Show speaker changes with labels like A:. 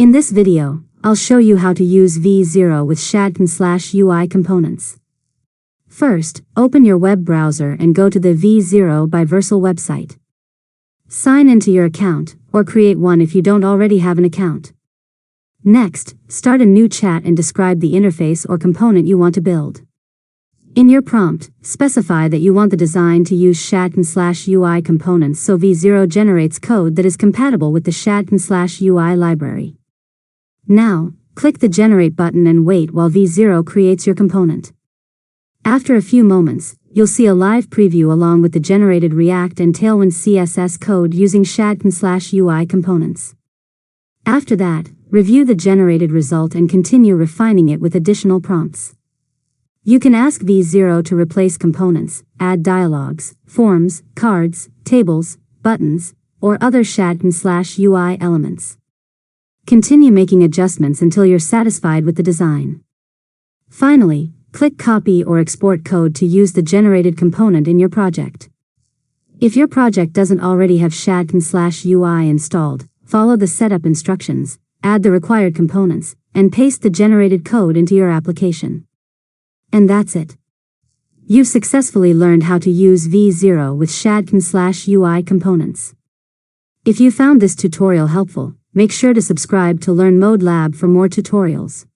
A: In this video, I'll show you how to use v0 with Shadcn/UI components. First, open your web browser and go to the v0 by Versal website. Sign into your account, or create one if you don't already have an account. Next, start a new chat and describe the interface or component you want to build. In your prompt, specify that you want the design to use Shadcn/UI components so v0 generates code that is compatible with the Shadcn/UI library. Now, click the Generate button and wait while v0 creates your component. After a few moments, you'll see a live preview along with the generated React and Tailwind CSS code using Shadcn/UI components. After that, review the generated result and continue refining it with additional prompts. You can ask v0 to replace components, add dialogues, forms, cards, tables, buttons, or other Shadcn/UI elements. Continue making adjustments until you're satisfied with the design. Finally, click Copy or Export code to use the generated component in your project. If your project doesn't already have Shadcn/UI installed, follow the setup instructions, add the required components, and paste the generated code into your application. And that's it. You've successfully learned how to use v0 with Shadcn/UI components. If you found this tutorial helpful, make sure to subscribe to Learn ModeLab for more tutorials.